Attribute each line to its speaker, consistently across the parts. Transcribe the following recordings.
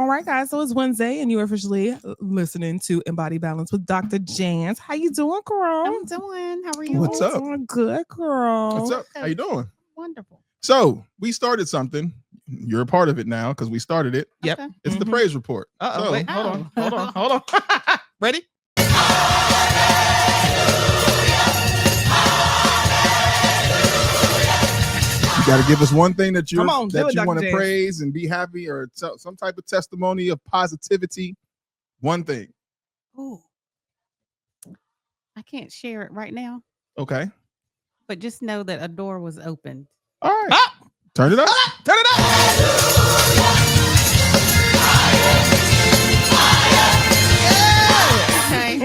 Speaker 1: All right, guys. So it's Wednesday, and you're officially listening to Embody Balance with Dr. Janze. How you doing, girl?
Speaker 2: I'm doing. How are you?
Speaker 3: What's up?
Speaker 1: Doing good, girl.
Speaker 3: What's up? How you doing?
Speaker 2: Wonderful.
Speaker 3: So we started something. You're a part of it now because we started it.
Speaker 1: Yep.
Speaker 2: Okay.
Speaker 3: It's the praise report.
Speaker 1: Uh-oh,
Speaker 3: So,
Speaker 1: wait, hold on. Ready?
Speaker 3: you got to give us one thing that you
Speaker 1: Come on, do it,
Speaker 3: you
Speaker 1: Dr.
Speaker 3: want to
Speaker 1: Janze.
Speaker 3: praise and be happy, or some type of testimony of positivity. One thing.
Speaker 2: Ooh. I can't share it right now,
Speaker 3: Okay.
Speaker 2: but just know that a door was opened.
Speaker 3: All right. Turn it up.
Speaker 1: Turn it up.
Speaker 2: Okay.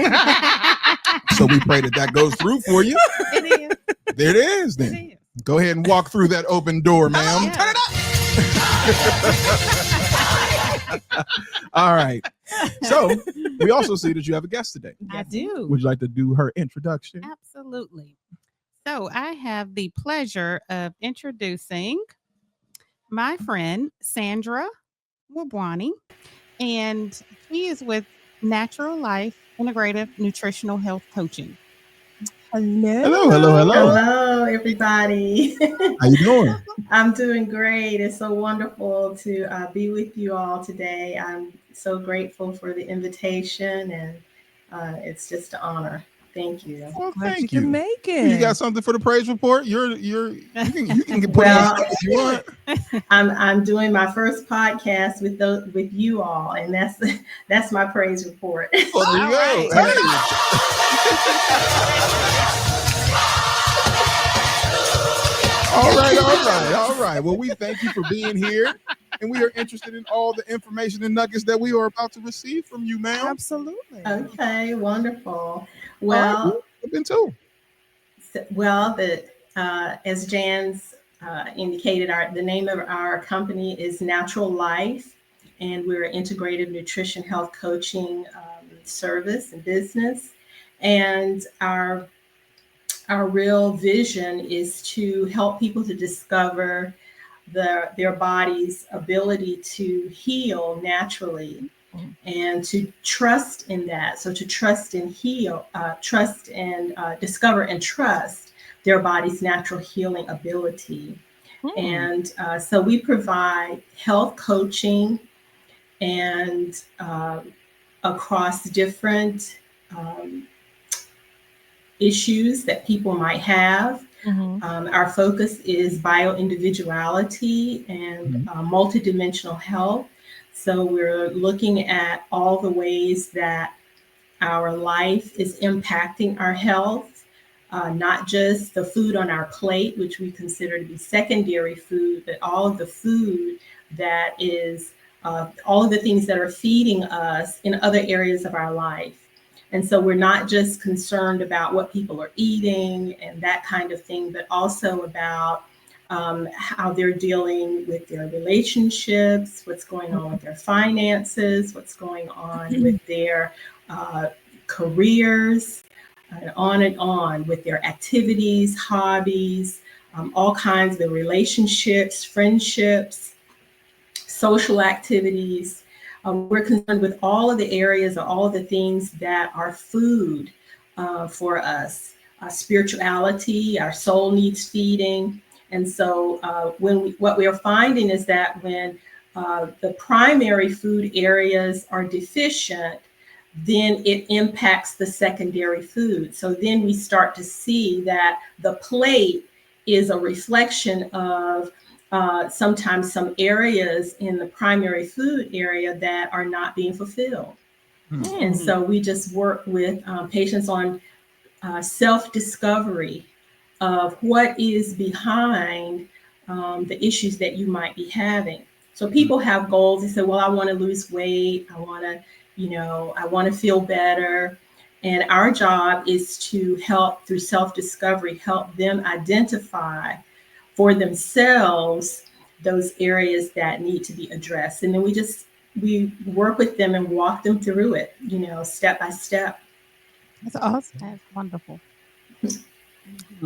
Speaker 3: So we pray that goes through for you.
Speaker 2: It is.
Speaker 3: There it is.
Speaker 2: It
Speaker 3: Then
Speaker 2: is.
Speaker 3: go ahead and walk through that open door, ma'am.
Speaker 2: Yeah.
Speaker 1: Turn it up.
Speaker 3: All right. So we also see that you have a guest today.
Speaker 2: I do.
Speaker 3: Would you like to do her introduction?
Speaker 2: Absolutely. So I have the pleasure of introducing my friend Sandra Wabwani, and she is with Natural Life Integrative Nutritional Health Coaching.
Speaker 1: Hello.
Speaker 3: Hello.
Speaker 4: Hello, everybody.
Speaker 3: How you doing?
Speaker 4: I'm doing great. It's so wonderful to be with you all today. I'm so grateful for the invitation, and it's just an honor. Thank you.
Speaker 3: Well,
Speaker 1: Glad
Speaker 3: thank
Speaker 1: you
Speaker 3: you.
Speaker 1: can make it.
Speaker 3: You got something for the praise report? You can get put
Speaker 4: Well,
Speaker 3: on if you want.
Speaker 4: I'm doing my first podcast with you all, and that's my praise report.
Speaker 3: Well, there you go.
Speaker 2: All
Speaker 3: Hey. All right. Well, we thank you for being here, and we are interested in all the information and nuggets that we are about to receive from you, ma'am.
Speaker 1: Absolutely.
Speaker 4: Okay, wonderful.
Speaker 3: All
Speaker 4: Well,
Speaker 3: right, I've been too.
Speaker 4: As Jan's indicated, the name of our company is Natural Life, and we're an integrative nutrition health coaching service and business. And our real vision is to help people to discover their body's ability to heal naturally, and to trust in that. So to trust and heal, trust and discover and trust their body's natural healing ability. And so we provide health coaching and across different issues that people might have. Our focus is bioindividuality and multidimensional health. So we're looking at all the ways that our life is impacting our health, not just the food on our plate, which we consider to be secondary food, but all of the food that is, all of the things that are feeding us in other areas of our life. And so we're not just concerned about what people are eating and that kind of thing, but also about how they're dealing with their relationships, what's going on with their finances, what's going on with their careers, and on with their activities, hobbies, all kinds of relationships, friendships, social activities. We're concerned with all of the areas, or all of the things that are food for us. Spirituality, our soul needs feeding. And so what we are finding is that when the primary food areas are deficient, then it impacts the secondary food. So then we start to see that the plate is a reflection of sometimes some areas in the primary food area that are not being fulfilled. And so we just work with patients on self-discovery of what is behind the issues that you might be having. So people have goals. They say, well, I want to lose weight. I want to feel better. And our job is to help, through self-discovery, help them identify for themselves those areas that need to be addressed. And then we work with them and walk them through it, step by step.
Speaker 1: That's awesome.
Speaker 2: That's wonderful.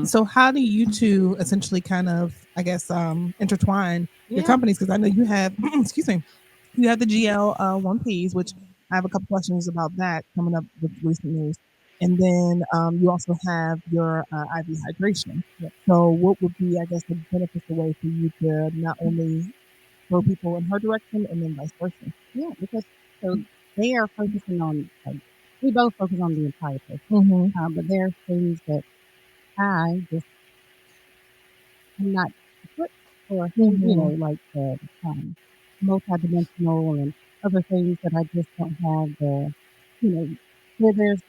Speaker 1: So how do you two essentially kind of, I guess, intertwine your
Speaker 2: Yeah.
Speaker 1: companies? Because I know you have, excuse me, You have the GL1Ps, which I have a couple questions about that coming up with recent news. And then you also have your IV hydration. So what would be, I guess, the beneficial way for you to not only throw people in her direction and then vice versa?
Speaker 5: Yeah, because so they are focusing on, we both focus on the entire person.
Speaker 1: Mm-hmm.
Speaker 5: But there are things that I just am not equipped for, you know, like the multidimensional and other things that I just don't have the, you know, where there's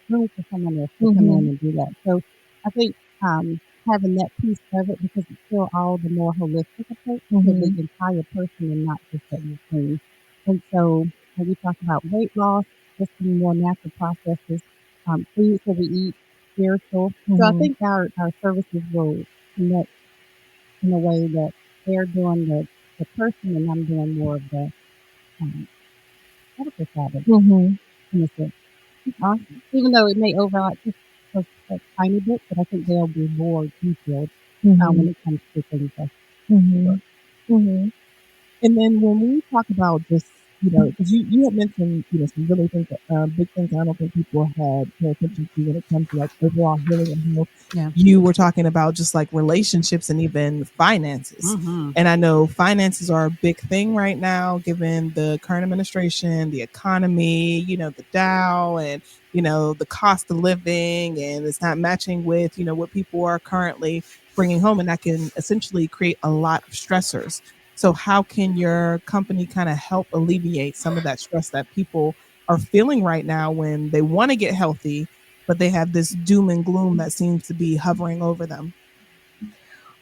Speaker 5: room for someone else to come in and do that. So I think having that piece of it, because it's still all the more holistic approach to the entire person and not just that routine. And so when we talk about weight loss, just the more natural processes, foods that we eat, spiritual. So I think our services will connect in a way that they're doing the person and I'm doing more of the medical side of it. In a sense. Awesome. Even though it may overlap just a tiny bit, but I think they'll be more detailed when it comes to things like that.
Speaker 1: And then when we talk about just, you know, because you had mentioned, you know, some really things, big things I don't think people had pay attention to when it comes to like overall healing and health.
Speaker 2: Yeah.
Speaker 1: You were talking about just like relationships and even finances. And I know finances are a big thing right now, given the current administration, the economy, you know, the Dow and, you know, the cost of living, and it's not matching with, you know, what people are currently bringing home. And that can essentially create a lot of stressors. So how can your company kind of help alleviate some of that stress that people are feeling right now when they want to get healthy, but they have this doom and gloom that seems to be hovering over them?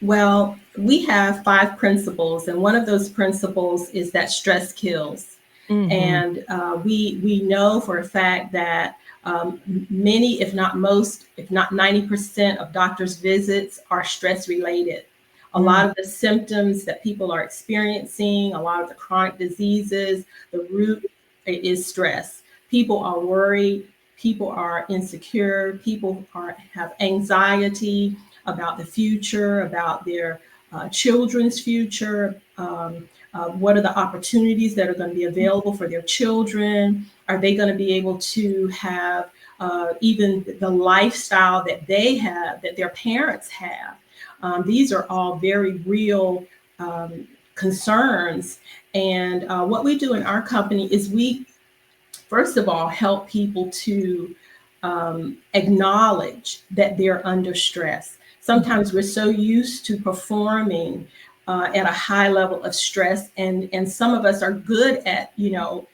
Speaker 4: Well, we have 5 principles, and one of those principles is that stress kills. And we know for a fact that many, if not most, if not 90% of doctors' visits are stress related. A lot of the symptoms that people are experiencing, a lot of the chronic diseases, the root is stress. People are worried, people are insecure, people have anxiety about the future, about their children's future. What are the opportunities that are going to be available for their children? Are they going to be able to have even the lifestyle that they have, that their parents have? These are all very real concerns. And what we do in our company is we, first of all, help people to acknowledge that they're under stress. Sometimes we're so used to performing at a high level of stress, and some of us are good at, you know,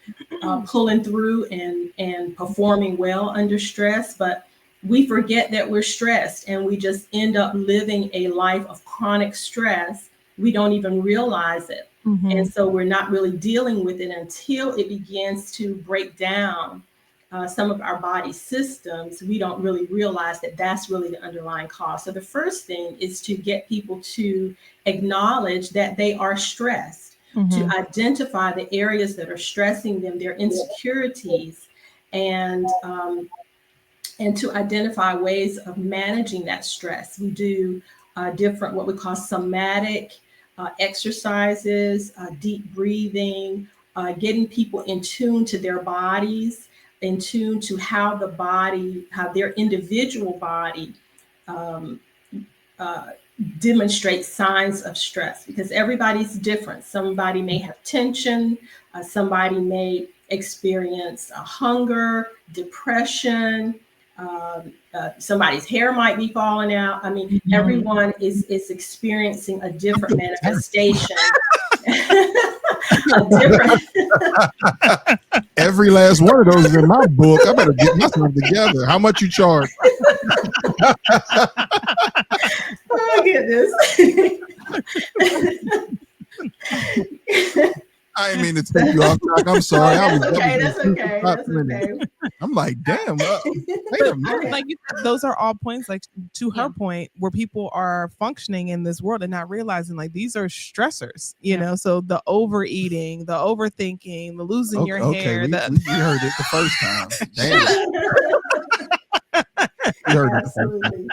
Speaker 4: pulling through and performing well under stress, but we forget that we're stressed and we just end up living a life of chronic stress. We don't even realize it. And so we're not really dealing with it until it begins to break down some of our body systems. We don't really realize that that's really the underlying cause. So the first thing is to get people to acknowledge that they are stressed, to identify the areas that are stressing them, their insecurities, and to identify ways of managing that stress. We do different, what we call somatic exercises, deep breathing, getting people in tune to their bodies, in tune to how the body, how their individual body demonstrates signs of stress, because everybody's different. Somebody may have tension, somebody may experience hunger, depression, somebody's hair might be falling out. I mean, everyone is experiencing a different manifestation. A different.
Speaker 3: Every last one of those is in my book. I better get myself together. How much you charge?
Speaker 4: Oh, goodness.
Speaker 3: I didn't mean to take you off track. I'm sorry.
Speaker 4: Oh, that's okay.
Speaker 3: I'm like, damn. Wait a minute.
Speaker 1: Like you said, those are all points, like to her point, where people are functioning in this world and not realizing like these are stressors, you know. So the overeating, the overthinking, the losing your hair.
Speaker 3: We heard it the first time. Damn.
Speaker 4: Absolutely.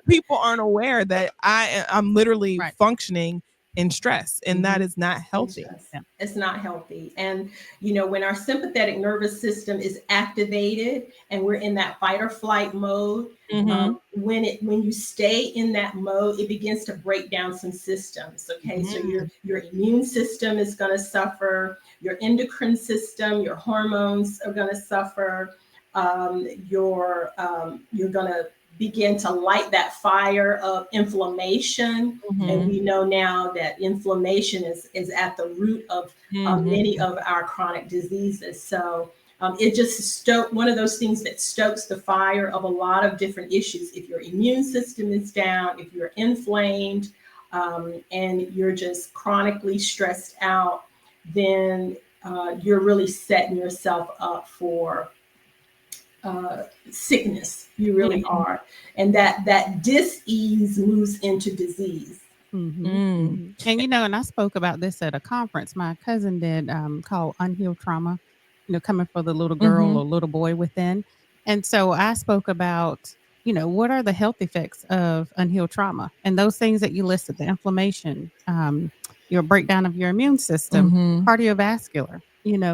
Speaker 1: People aren't aware that I'm literally functioning in stress, and that is not healthy.
Speaker 4: Yeah. It's not healthy. And, when our sympathetic nervous system is activated and we're in that fight or flight mode, when you stay in that mode, it begins to break down some systems. Okay. So your immune system is going to suffer, your endocrine system, your hormones are going to suffer. You're going to begin to light that fire of inflammation. And we know now that inflammation is at the root of many of our chronic diseases. So it just one of those things that stokes the fire of a lot of different issues. If your immune system is down, if you're inflamed, and you're just chronically stressed out, then you're really setting yourself up for sickness. You really are. And that dis-ease moves into disease.
Speaker 2: And and I spoke about this at a conference my cousin did, called Unhealed Trauma, coming for the little girl or little boy within. And so I spoke about, what are the health effects of unhealed trauma, and those things that you listed: the inflammation, your breakdown of your immune system, cardiovascular,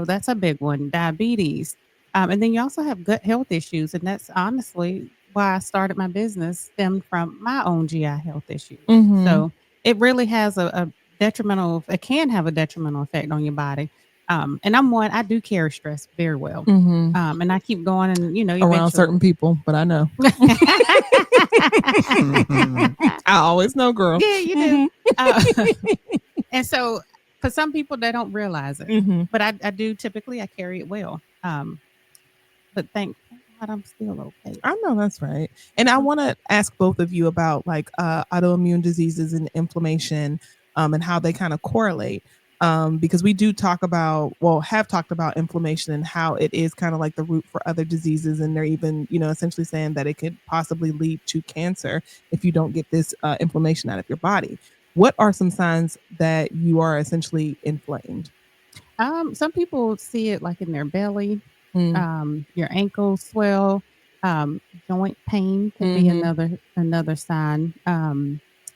Speaker 2: that's a big one, diabetes. And then you also have gut health issues. And that's honestly why I started my business, stemmed from my own GI health issues. So it really has it can have a detrimental effect on your body. And I do carry stress very well. And I keep going and,
Speaker 1: around certain people, but I know. I always know, girl.
Speaker 2: Yeah, you do. And so for some people, they don't realize it, but I do typically, I carry it well. But thank God I'm still okay.
Speaker 1: I know that's right. And I want to ask both of you about like autoimmune diseases and inflammation, and how they kind of correlate. Because we do have talked about inflammation and how it is kind of like the root for other diseases. And they're even, essentially saying that it could possibly lead to cancer if you don't get this inflammation out of your body. What are some signs that you are essentially inflamed?
Speaker 2: Some people see it like in their belly. Your ankles swell. Joint pain can be another sign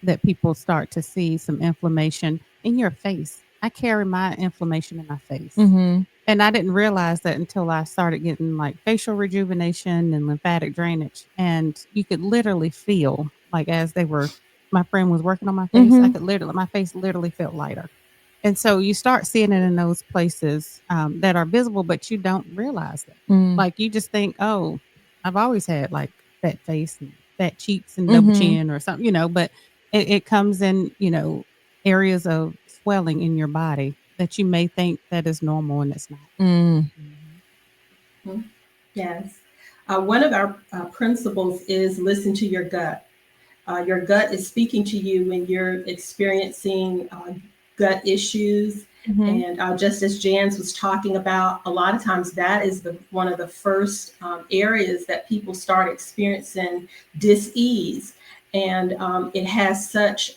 Speaker 2: that people start to see some inflammation in your face. I carry my inflammation in my face, and I didn't realize that until I started getting like facial rejuvenation and lymphatic drainage, and you could literally feel like as my friend was working on my face, my face literally felt lighter. And so you start seeing it in those places that are visible, but you don't realize it. Like you just think, oh, I've always had like fat face and fat cheeks and double chin or something, but it comes in, areas of swelling in your body that you may think that is normal and it's not.
Speaker 4: Yes. One of our principles is listen to your gut. Your gut is speaking to you when you're experiencing gut issues. And just as Janze was talking about, a lot of times that is one of the first areas that people start experiencing dis-ease. And it has such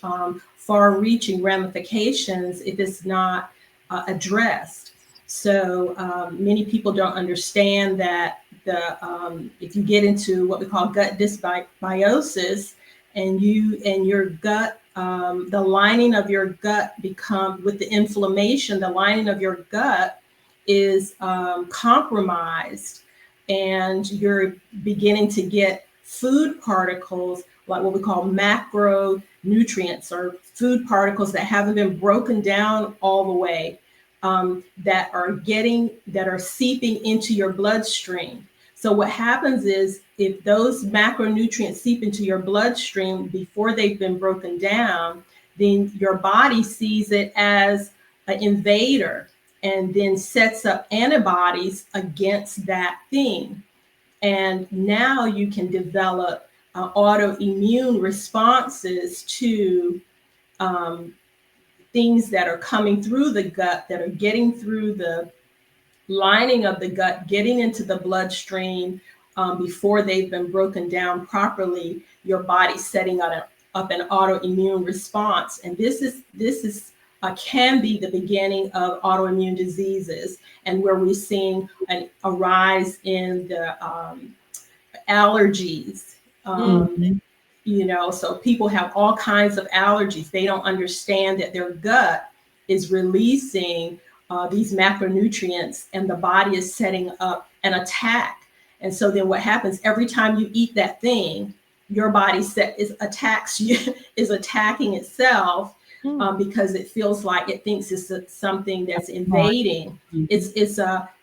Speaker 4: far-reaching ramifications if it's not addressed. So many people don't understand that if you get into what we call gut dysbiosis, and your gut, the lining of your gut with the inflammation, the lining of your gut is compromised, and you're beginning to get food particles, like what we call macronutrients, or food particles that haven't been broken down all the way, that are seeping into your bloodstream. So what happens is, if those macronutrients seep into your bloodstream before they've been broken down, then your body sees it as an invader and then sets up antibodies against that thing. And now you can develop autoimmune responses to things that are coming through the gut, that are getting through the lining of the gut, getting into the bloodstream before they've been broken down properly. Your body setting up an autoimmune response, and this is can be the beginning of autoimmune diseases, and where we're seeing a rise in the allergies, So people have all kinds of allergies. They don't understand that their gut is releasing these macronutrients, and the body is setting up an attack. And so then what happens every time you eat that thing, your body is attacking itself, because it feels like it thinks it's something that's invading. It's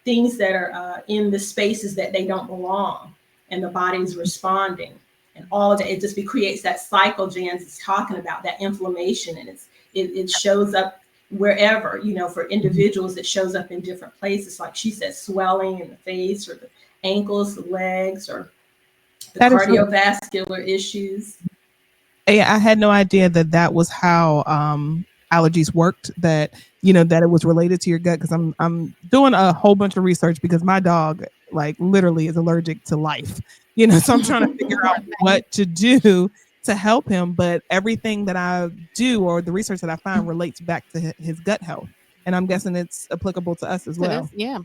Speaker 4: things that are in the spaces that they don't belong, and the body's responding. And all of that, it just creates that cycle Janze is talking about, that inflammation, and it shows up wherever, for individuals. It shows up in different places, like she said, swelling in the face or the ankles, the legs, or the cardiovascular issues.
Speaker 1: Yeah, I had no idea that was how allergies worked, that that it was related to your gut, because I'm doing a whole bunch of research because my dog literally is allergic to life. So I'm trying to figure out what to do to help him, but everything that I do or the research that I find relates back to his gut health. And I'm guessing it's applicable to us as well.
Speaker 2: Yeah.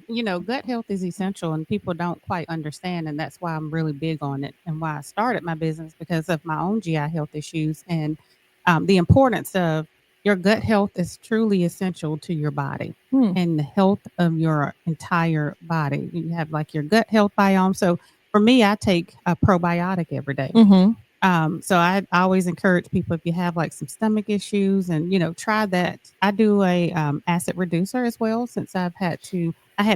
Speaker 2: Gut health is essential, and people don't quite understand. And that's why I'm really big on it, and why I started my business, because of my own GI health issues, and the importance of your gut health is truly essential to your body and the health of your entire body. You have your gut health biome. So for me, I take a probiotic every day. So I always encourage people, if you have some stomach issues, and try that. I do a acid reducer as well, since I had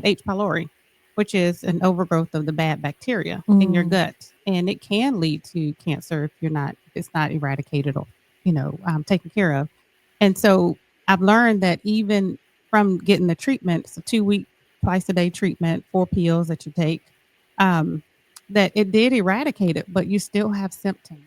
Speaker 2: H. pylori, which is an overgrowth of the bad bacteria in your gut, and it can lead to cancer if it's not eradicated or taken care of. And so I've learned that even from getting the treatment, it's a 2-week, twice a day treatment, 4 pills that you take, that it did eradicate it, but you still have symptoms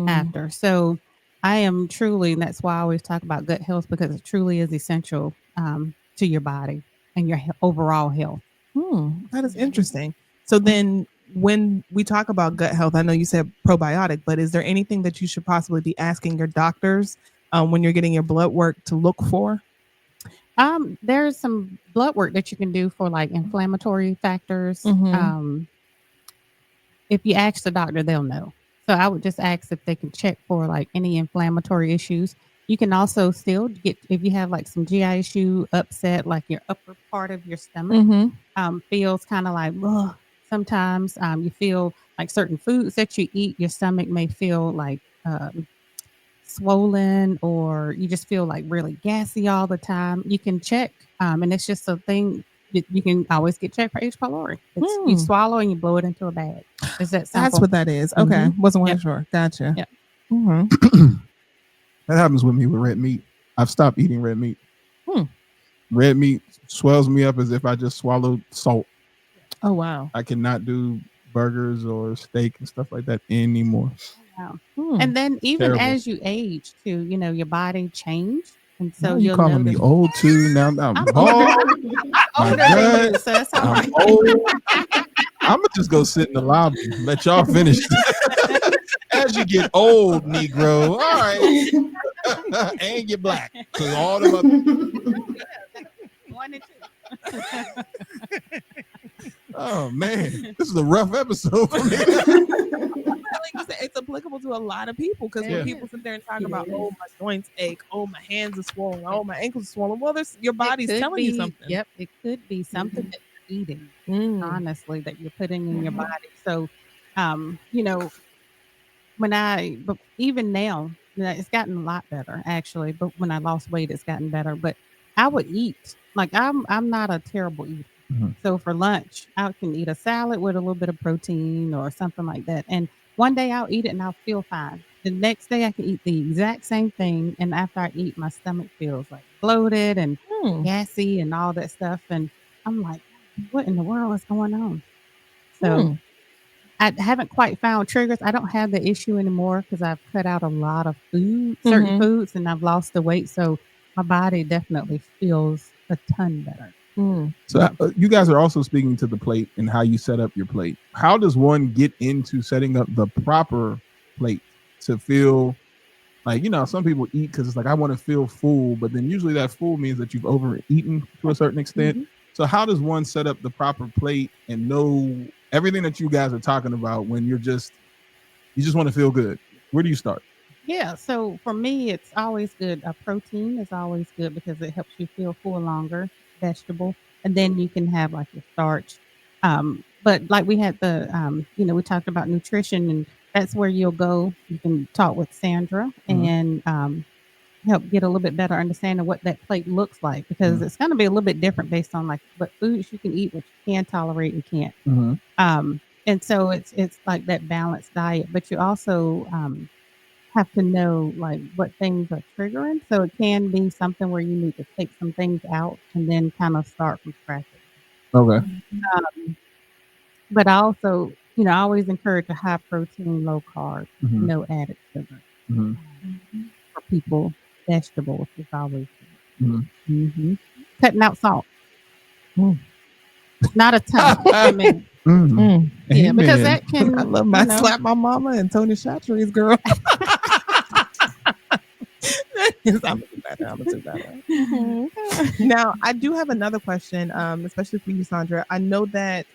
Speaker 2: after. So I am truly, and that's why I always talk about gut health, because it truly is essential to your body and your overall health.
Speaker 1: That is interesting. So then when we talk about gut health, I know you said probiotic, but is there anything that you should possibly be asking your doctors when you're getting your blood work to look for?
Speaker 2: There's some blood work that you can do for inflammatory factors. If you ask the doctor, they'll know. So I would just ask if they can check for any inflammatory issues. You can also still get, if you have some GI issue, upset, your upper part of your stomach feels kind of sometimes you feel certain foods that you eat, your stomach may feel swollen, or you just feel really gassy all the time. You can check, and it's just a thing. You can always get checked for H. pylori. You swallow and you blow it into a bag. Is that simple?
Speaker 1: That's what that is. Okay. Wasn't sure. Gotcha.
Speaker 2: Yep.
Speaker 3: That happens with me with red meat. I've stopped eating red meat. Red meat swells me up as if I just swallowed salt.
Speaker 1: Oh, wow.
Speaker 3: I cannot do burgers or steak and stuff like that anymore.
Speaker 2: Wow. And then even as you age too, your body changed. And so
Speaker 3: you're calling me old too. Now I'm bald. I'm old. I'm gonna just go sit in the lobby. Let y'all finish. As you get old, Negro. All right, and you're black. So all of them.
Speaker 2: 1 and 2.
Speaker 3: Oh man, this is a rough episode for me.
Speaker 1: It's applicable to a lot of people, because when people sit there and talk about, oh, my joints ache, oh, my hands are swollen, oh, my ankles are swollen, well, your body's telling you something.
Speaker 2: Yep, it could be something that you're eating, honestly, that you're putting in your body. So, but even now, it's gotten a lot better actually. But when I lost weight, it's gotten better. But I would eat I'm not a terrible eater. So for lunch, I can eat a salad with a little bit of protein or something like that. And one day I'll eat it and I'll feel fine. The next day I can eat the exact same thing. And after I eat, my stomach feels bloated and gassy and all that stuff. And I'm like, what in the world is going on? So I haven't quite found triggers. I don't have the issue anymore because I've cut out a lot of certain foods, and I've lost the weight. So my body definitely feels a ton better.
Speaker 3: So you guys are also speaking to the plate and how you set up your plate. How does one get into setting up the proper plate to feel some people eat because it's I want to feel full, but then usually that full means that you've overeaten to a certain extent. So how does one set up the proper plate and know everything that you guys are talking about when you just want to feel good? Where do you start?
Speaker 2: Yeah, so for me, it's always good. A protein is always good because it helps you feel full longer. Vegetable, and then you can have like your starch. But like we had we talked about nutrition, and that's where you'll go. You can talk with Sandra and help get a little bit better understanding of what that plate looks like, because it's going to be a little bit different based on like what foods you can eat, what you can tolerate and can't. And so it's like that balanced diet, but you also have to know like what things are triggering. So it can be something where you need to take some things out and then kind of start from scratch.
Speaker 3: Okay.
Speaker 2: Um, but I also, I always encourage a high protein, low carb, no added sugar. For people, vegetables is always good. Cutting out salt. Not a ton. Amen. Yeah, because that can.
Speaker 1: I love my slap my mama and Tony Chachere's girl. I'm gonna do better. Now, I do have another question, especially for you, Sandra. I know that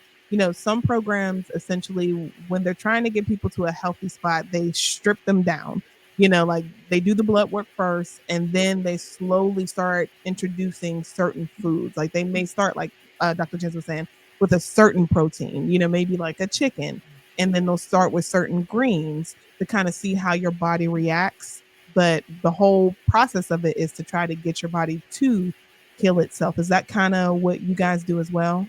Speaker 1: some programs essentially, when they're trying to get people to a healthy spot, they strip them down. Like they do the blood work first, and then they slowly start introducing certain foods. Like they may start, like Dr. Janze was saying, with a certain protein. Maybe like a chicken, and then they'll start with certain greens to kind of see how your body reacts. But the whole process of it is to try to get your body to kill itself. Is that kind of what you guys do as well?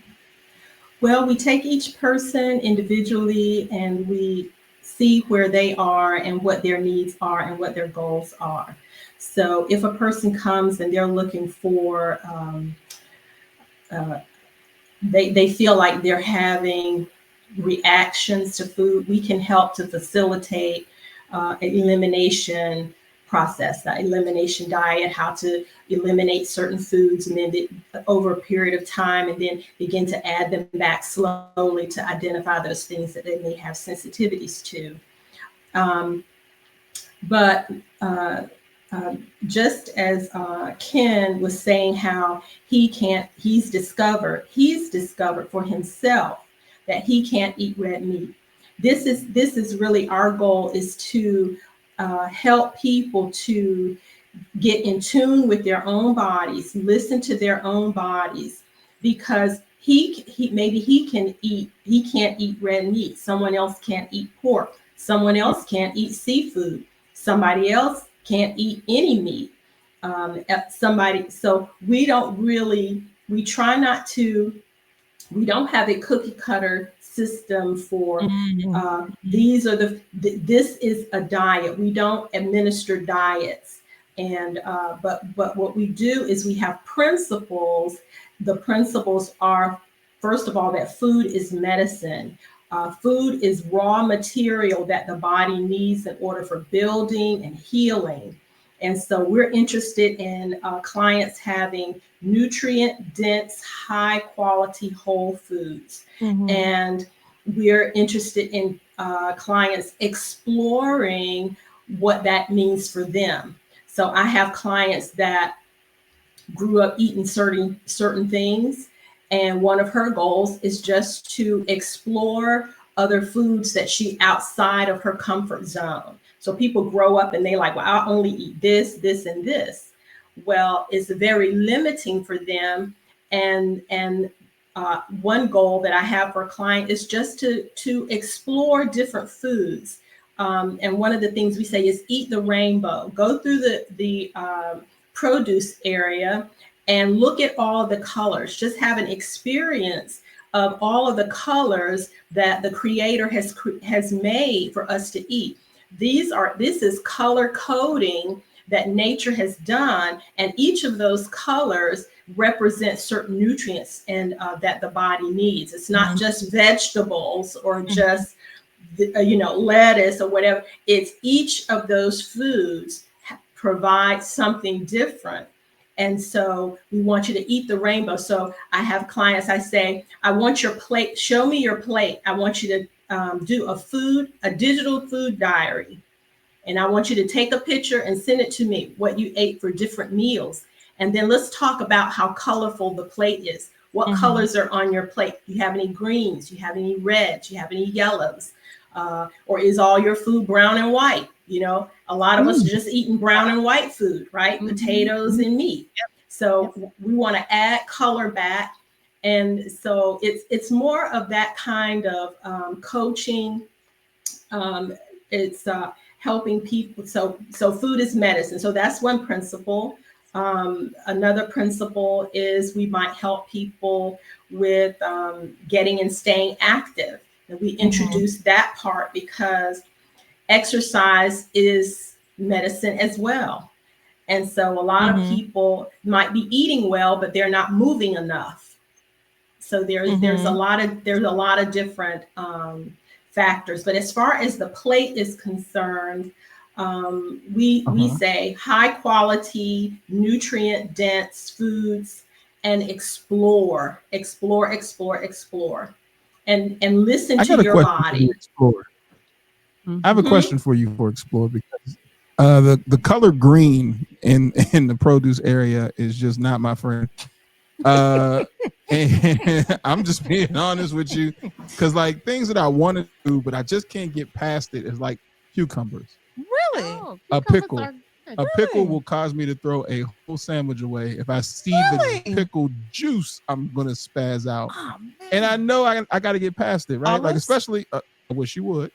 Speaker 4: Well, we take each person individually and we see where they are and what their needs are and what their goals are. So if a person comes and they're looking for, they feel like they're having reactions to food, we can help to facilitate an elimination process, that elimination diet, how to eliminate certain foods, and then over a period of time, and then begin to add them back slowly to identify those things that they may have sensitivities to. But just as Ken was saying, how he's discovered for himself that he can't eat red meat. This is really our goal, is to help people to get in tune with their own bodies, listen to their own bodies, because he can't eat red meat. Someone else can't eat pork. Someone else can't eat seafood. Somebody else can't eat any meat. So we don't have a cookie cutter system for this is a diet. We don't administer diets. And but what we do is we have principles. The principles are, first of all, that food is medicine. Food is raw material that the body needs in order for building and healing. And so we're interested in clients having nutrient-dense, high-quality whole foods. And we're interested in clients exploring what that means for them. So I have clients that grew up eating certain things, and one of her goals is just to explore other foods that she outside of her comfort zone. So people grow up and they like, well, I only eat this, this, and this. Well, it's very limiting for them. And one goal that I have for a client is just to explore different foods. And one of the things we say is eat the rainbow. Go through the produce area and look at all the colors. Just have an experience of all of the colors that the Creator has made for us to eat. This is color coding that nature has done, and each of those colors represents certain nutrients and that the body needs. It's not just vegetables or just lettuce or whatever. It's each of those foods provide something different. And so we want you to eat the rainbow. So I have clients, I say, I want your plate, show me your plate. I want you to do a digital food diary. And I want you to take a picture and send it to me, what you ate for different meals. And then let's talk about how colorful the plate is. What colors are on your plate? Do you have any greens? Do you have any reds? Do you have any yellows? Or is all your food brown and white? You know, a lot of us are just eating brown and white food, right? Potatoes and meat. So we want to add color back. And so it's more of that kind of coaching. It's helping people. So food is medicine. So that's one principle. Another principle is we might help people with getting and staying active. And we introduce that part because exercise is medicine as well. And so a lot of people might be eating well, but they're not moving enough. So there's a lot of different factors. But as far as the plate is concerned, we say high quality, nutrient dense foods, and explore, and listen to your body.
Speaker 3: I have a question for you for explore, because the color green in the produce area is just not my friend. And I'm just being honest with you, because like things that I want to do but I just can't get past it is like cucumbers.
Speaker 1: Really?
Speaker 2: Oh,
Speaker 3: A pickle.
Speaker 2: cucumbers are good.
Speaker 3: A pickle will cause me to throw a whole sandwich away. If I see the pickle juice, I'm gonna spaz out.
Speaker 1: Oh,
Speaker 3: And I know I got to get past it, right? Like
Speaker 1: Olives?
Speaker 3: especially, I wish you would.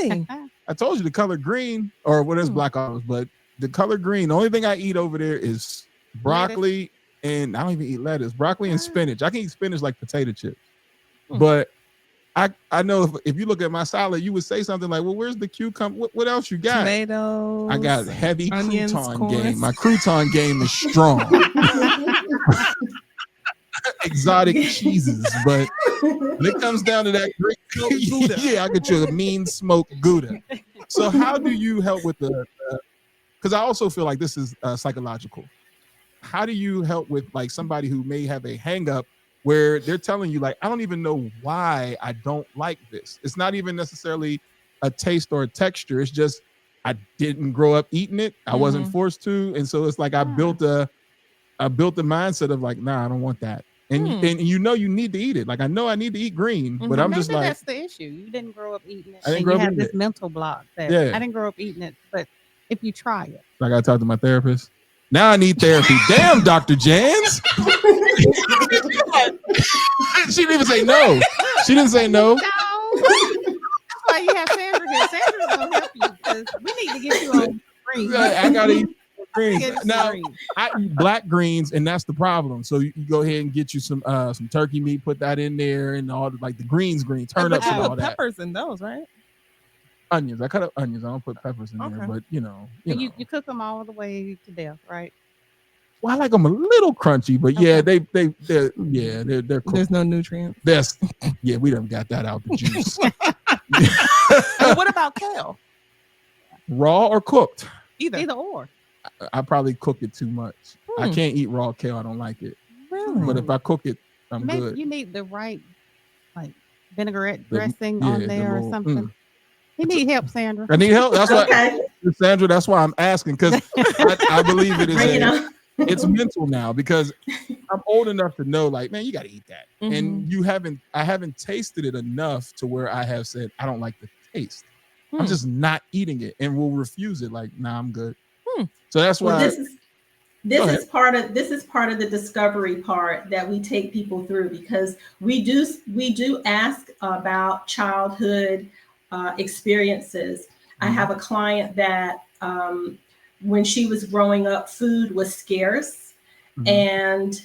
Speaker 1: Really?
Speaker 3: I told you the color green, or what is black olives, but the color green. The only thing I eat over there is broccoli, and I don't even eat lettuce. Broccoli and spinach. I can eat spinach like potato chips, but I know if you look at my salad, you would say something like, "Well, where's the cucumber? What else you got?"
Speaker 1: Tomatoes.
Speaker 3: I got heavy
Speaker 1: onions,
Speaker 3: crouton
Speaker 1: corn.
Speaker 3: game. My crouton game is strong. Exotic cheeses, but when it comes down to that great yeah, I get you a mean smoked Gouda. So how do you help with the because I also feel like this is psychological. How do you help with like somebody who may have a hang up where they're telling you like, I don't even know why I don't like this. It's not even necessarily a taste or a texture. It's just I didn't grow up eating it. I wasn't forced to. And so it's like I built the mindset of like, nah, I don't want that. And you know you need to eat it. Like I know I need to eat green, but I'm just like,
Speaker 2: that's the issue. You didn't grow up eating it.
Speaker 3: I didn't
Speaker 2: and
Speaker 3: grow
Speaker 2: you
Speaker 3: up
Speaker 2: have
Speaker 3: eating
Speaker 2: this
Speaker 3: it.
Speaker 2: mental block that I didn't grow up eating it. But if you try it.
Speaker 3: I gotta talk to my therapist. Now I need therapy. Damn, Dr. Janze. She didn't even say no. She didn't say no.
Speaker 2: No. That's why you have Sandra here. Sandra's gonna help you because we need to get you on green.
Speaker 3: I gotta eat greens. Now I eat black greens, and that's the problem. So you go ahead and get you some turkey meat, put that in there, and all the, like the greens, turn up and all that.
Speaker 1: Peppers in those, right?
Speaker 3: Onions. I cut up onions. I don't put peppers in there, but you know.
Speaker 2: You cook them all the way to death, right?
Speaker 3: Well, I like them a little crunchy, but yeah, they're cooked.
Speaker 1: There's no nutrients.
Speaker 3: We done got that out the juice.
Speaker 1: What about kale?
Speaker 3: Raw or cooked?
Speaker 2: Either or.
Speaker 3: I probably cook it too much. I can't eat raw kale. I don't like it.
Speaker 1: Really?
Speaker 3: But if I cook it, I'm good.
Speaker 2: You need the right like vinaigrette dressing on there or something. You need help, Sandra.
Speaker 3: I need help. That's why, Sandra. That's why I'm asking, because I believe it is. It's mental now, because I'm old enough to know, like, man, you got to eat that, and I haven't tasted it enough to where I have said I don't like the taste. I'm just not eating it, and will refuse it. Like, nah, I'm good. So that's why
Speaker 4: this is part of the discovery part that we take people through, because we do ask about childhood experiences. I have a client that when she was growing up, food was scarce, and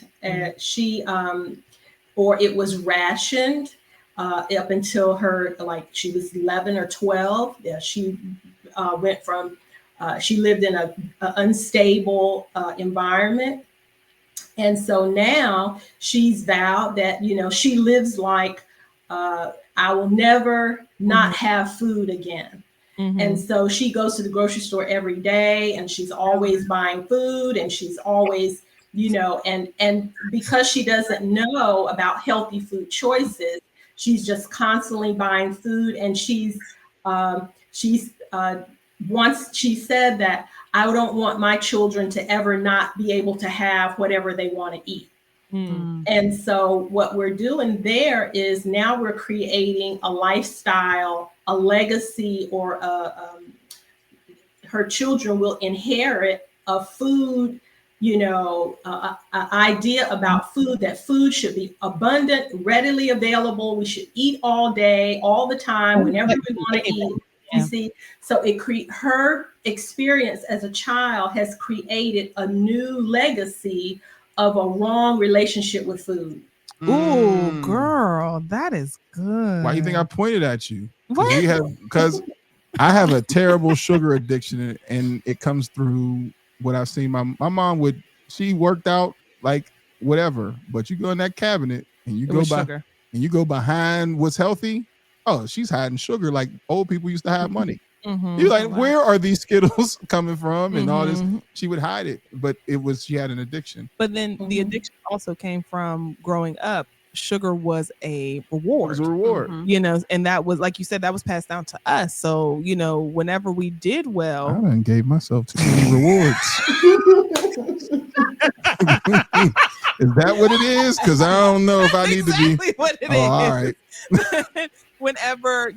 Speaker 4: she or it was rationed up until she was 11 or 12. Yeah, she went from she lived in a unstable environment, and so now she's vowed that she lives like I will never not have food again. And so she goes to the grocery store every day, and she's always buying food, and she's always, and because she doesn't know about healthy food choices, she's just constantly buying food. And once she said that I don't want my children to ever not be able to have whatever they want to eat. And so what we're doing there is now we're creating a lifestyle a legacy or her children will inherit a food, idea about food, that food should be abundant, readily available. We should eat all day, all the time, whenever we want to eat. You see, so her experience as a child has created a new legacy of a wrong relationship with food.
Speaker 1: Ooh, girl, that is good.
Speaker 3: Why do you think I pointed at you?
Speaker 1: What?
Speaker 3: Because I have a terrible sugar addiction, and it comes through what I've seen. My mom she worked out like whatever, but you go in that cabinet and you go behind what's healthy. Oh, she's hiding sugar like old people used to hide money. You're like, where are these Skittles coming from? And all this, she would hide it, but she had an addiction.
Speaker 1: But then the addiction also came from growing up. Sugar was a reward.
Speaker 3: It was a reward.
Speaker 1: And that was, like you said, that was passed down to us. So, whenever we did well.
Speaker 3: I done gave myself too many rewards. Is that what it is? Because I don't know if I need to be.
Speaker 1: What it is.
Speaker 3: All right.
Speaker 1: whenever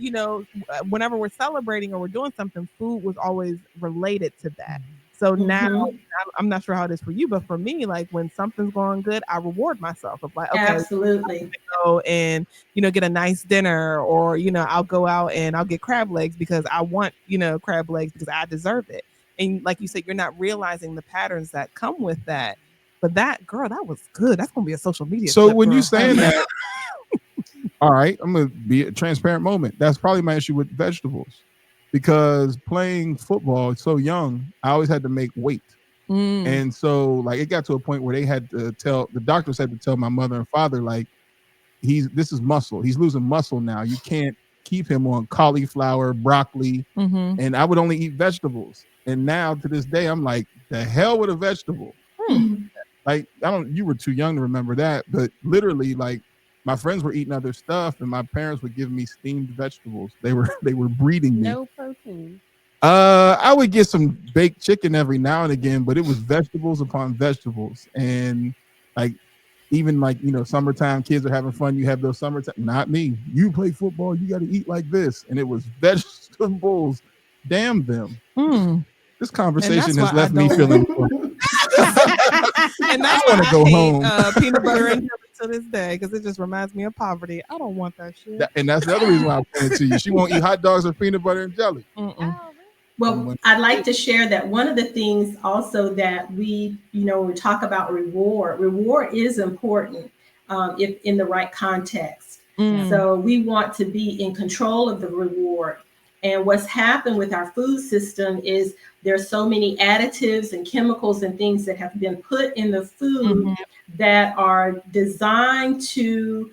Speaker 1: we're celebrating or we're doing something, food was always related to that. So now I'm not sure how it is for you, but for me, like when something's going good, I reward myself. I'm like, okay,
Speaker 4: absolutely,
Speaker 1: go and get a nice dinner, or I'll go out and I'll get crab legs because I want crab legs because I deserve it. And like you said, you're not realizing the patterns that come with that. But that was good. That's gonna be a social media.
Speaker 3: So when you saying that, all right, I'm gonna be a transparent moment. That's probably my issue with vegetables. Because playing football so young, I always had to make weight. And so like it got to a point where they had to the doctors had to tell my mother and father, like, this is muscle. He's losing muscle now. You can't keep him on cauliflower, broccoli. And I would only eat vegetables. And now to this day, I'm like, the hell with a vegetable. Like, you were too young to remember that, but literally, like, my friends were eating other stuff, and my parents would give me steamed vegetables. They were breeding me.
Speaker 2: No protein.
Speaker 3: I would get some baked chicken every now and again, but it was vegetables upon vegetables. And like, even like, summertime, kids are having fun. You have those summertime. Not me. You play football, you got to eat like this. And it was vegetables. Damn them. This conversation has left me feeling.
Speaker 1: And that's why I go home. Peanut butter and jelly to this day, because it just reminds me of poverty. I don't want that shit.
Speaker 3: And that's the other reason why I pointed to you. She won't eat hot dogs or peanut butter and jelly.
Speaker 4: Well, I'd like to share that one of the things also that we talk about reward is important if in the right context. So we want to be in control of the reward. And what's happened with our food system is there's so many additives and chemicals and things that have been put in the food that are designed to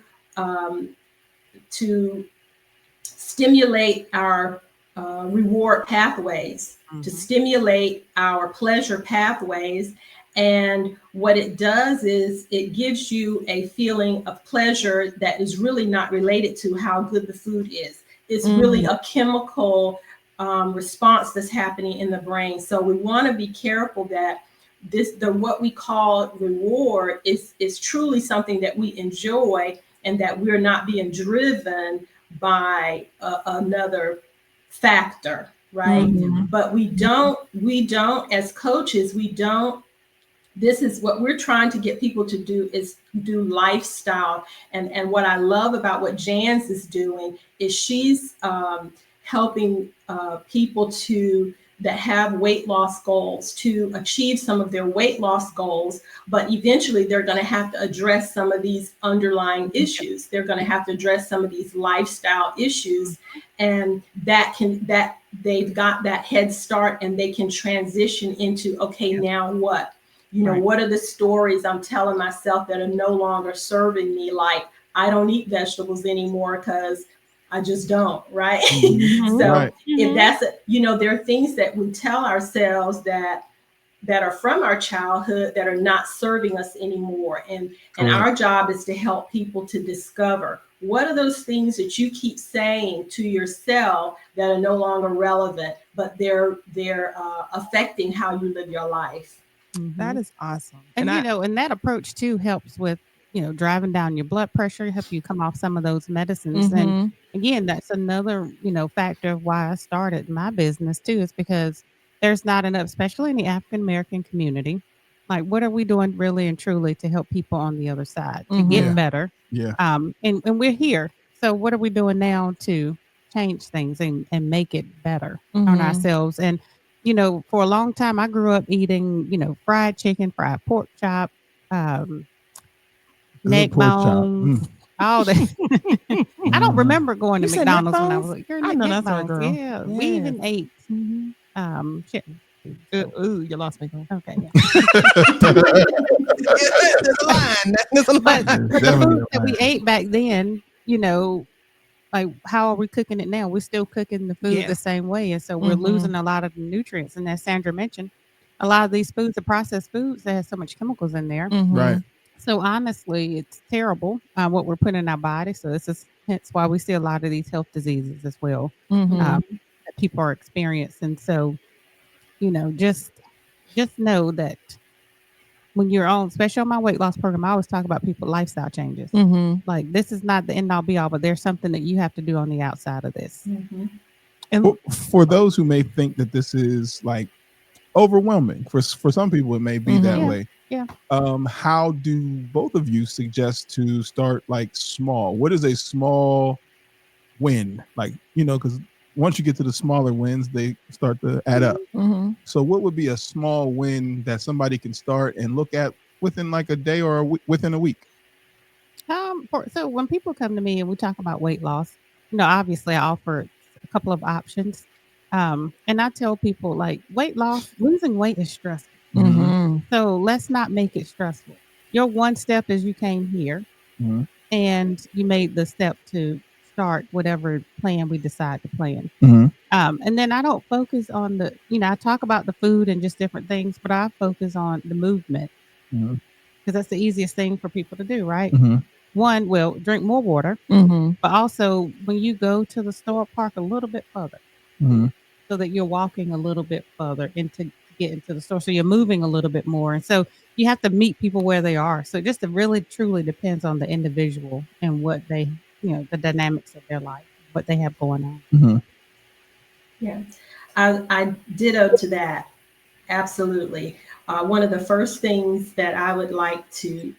Speaker 4: stimulate our reward pathways, to stimulate our pleasure pathways. And what it does is it gives you a feeling of pleasure that is really not related to how good the food is. It's really a chemical response that's happening in the brain. So we want to be careful that what we call reward is truly something that we enjoy, and that we're not being driven by another factor, right? But we don't, as coaches, this is what we're trying to get people to do, is do lifestyle. And what I love about what Janze is doing is she's helping people that have weight loss goals to achieve some of their weight loss goals, but eventually they're going to have to address some of these underlying issues. They're going to have to address some of these lifestyle issues, and that they've got that head start, and they can transition into, okay, now what? What are the stories I'm telling myself that are no longer serving me? Like, I don't eat vegetables anymore because I just don't, right? So if that's, there are things that we tell ourselves that are from our childhood that are not serving us anymore. And our job is to help people to discover what are those things that you keep saying to yourself that are no longer relevant, but they're affecting how you live your life.
Speaker 1: That is awesome.
Speaker 2: And and that approach too helps with driving down your blood pressure, help you come off some of those medicines. And again, that's another, factor of why I started my business too, is because there's not enough, especially in the African American community. Like, what are we doing really and truly to help people on the other side to get better?
Speaker 3: Yeah.
Speaker 2: And we're here. So what are we doing now to change things and make it better on ourselves? And, for a long time, I grew up eating, fried chicken, fried pork chop, neck bones, all that. I don't remember going to McDonald's when I was like, you're
Speaker 1: I know
Speaker 2: neck
Speaker 1: that's right,
Speaker 2: bones.
Speaker 1: girl.
Speaker 2: Yeah. We even ate chicken.
Speaker 1: Ooh, you lost me.
Speaker 2: Okay. Yeah.
Speaker 1: There's a line. There's a line.
Speaker 2: But the food that we ate back then, like, how are we cooking it now? We're still cooking the food the same way. And so we're losing a lot of the nutrients. And as Sandra mentioned, a lot of these foods, the processed foods, they have so much chemicals in there.
Speaker 3: Right.
Speaker 2: So honestly, it's terrible what we're putting in our body. So this is hence why we see a lot of these health diseases as well that people are experiencing. So, just know that when you're on, especially on my weight loss program, I always talk about people lifestyle changes. Like, this is not the end all be all, but there's something that you have to do on the outside of this.
Speaker 3: And for those who may think that this is like overwhelming, for some people it may be that way.
Speaker 2: Yeah.
Speaker 3: How do both of you suggest to start like small? What is a small win? Like, because once you get to the smaller wins, they start to add up. So what would be a small win that somebody can start and look at within like a day or within a week?
Speaker 2: So when people come to me and we talk about weight loss, obviously I offer a couple of options. And I tell people, like, weight loss, losing weight is stressful. So let's not make it stressful. Your one step is you came here and you made the step to start whatever plan we decide to plan. And then I don't focus on I talk about the food and just different things, but I focus on the movement because that's the easiest thing for people to do, right? One, well, drink more water, but also when you go to the store, park a little bit further so that you're walking a little bit further to get into the store. So you're moving a little bit more. And so you have to meet people where they are. So it just really, truly depends on the individual and what they, the dynamics of their life, what they have going on.
Speaker 4: Yeah, I ditto to that. Absolutely. One of the first things that I would like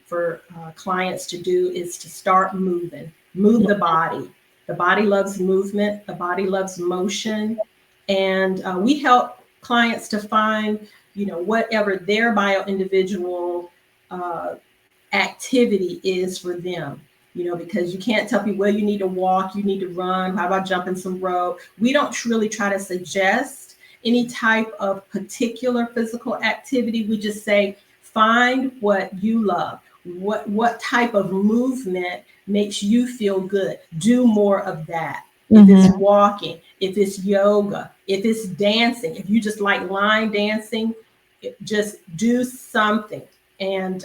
Speaker 4: for clients to do is to start moving. Move the body. The body loves movement. The body loves motion. And we help clients to find, whatever their bio-individual activity is for them. Because you can't tell people, well, you need to walk, you need to run. How about jumping some rope? We don't really try to suggest any type of particular physical activity. We just say, find what you love. What type of movement makes you feel good? Do more of that. If it's walking, if it's yoga, if it's dancing, if you just like line dancing, just do something. And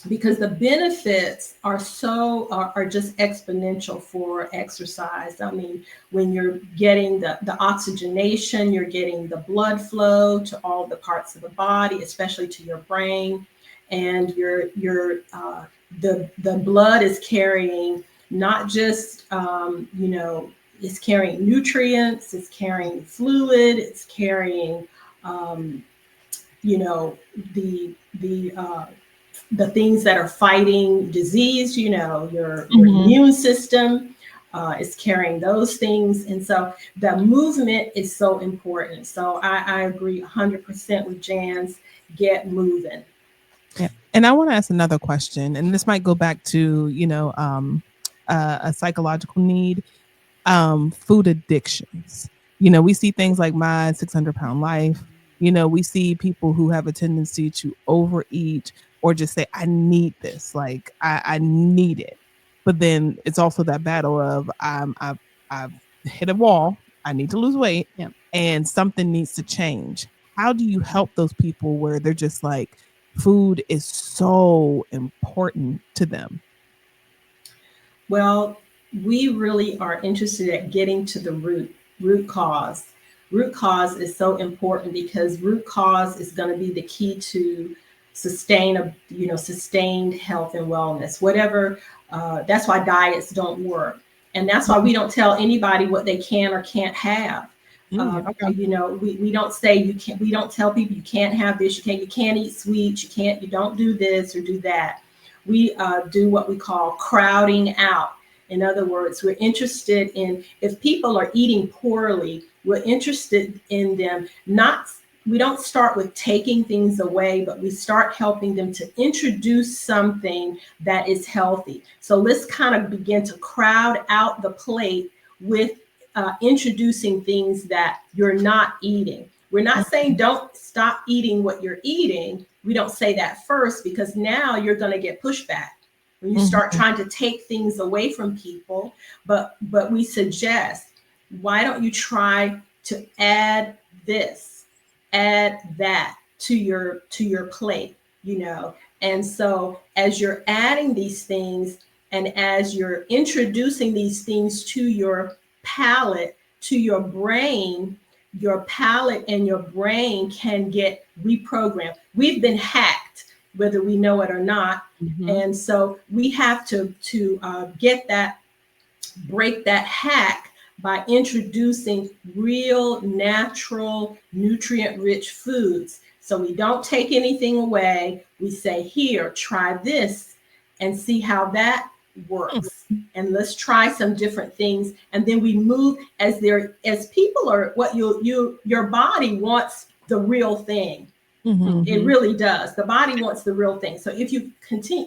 Speaker 4: because the benefits are just exponential for exercise. I mean, when you're getting the oxygenation, you're getting the blood flow to all the parts of the body, especially to your brain, and the blood is carrying not just it's carrying nutrients, it's carrying fluid, it's carrying the things that are fighting disease, your immune system is carrying those things. And so the movement is so important. So I agree 100% with Janze, get moving.
Speaker 1: Yeah. And I want to ask another question, and this might go back to, a psychological need, food addictions. We see things like My 600-Pound Life. We see people who have a tendency to overeat or just say, I need this, like I need it. But then it's also that battle of I've hit a wall, I need to lose weight, and something needs to change. How do you help those people where they're just like, food is so important to them?
Speaker 4: Well, we really are interested at getting to the root cause. Root cause is so important because root cause is going to be the key to sustained health and wellness, whatever. That's why diets don't work. And that's why we don't tell anybody what they can or can't have.
Speaker 1: Okay.
Speaker 4: We don't say you can't, we don't tell people you can't have this, you can't eat sweets, you don't do this or do that. We do what we call crowding out. In other words, we're interested in, if people are eating poorly, we're interested in them we don't start with taking things away, but we start helping them to introduce something that is healthy. So let's kind of begin to crowd out the plate with introducing things that you're not eating. We're not saying don't stop eating what you're eating. We don't say that first, because now you're going to get pushback when you start trying to take things away from people. But we suggest, why don't you try to add this, add that to your plate, And so as you're adding these things, and as you're introducing these things to your palate, to your brain, your palate and your brain can get reprogrammed. We've been hacked, whether we know it or not. And so we have to break that hack by introducing real, natural, nutrient-rich foods. So we don't take anything away. We say, here, try this and see how that works. And let's try some different things. And then we move as people are, what your body wants the real thing. It really does. The body wants the real thing. So if you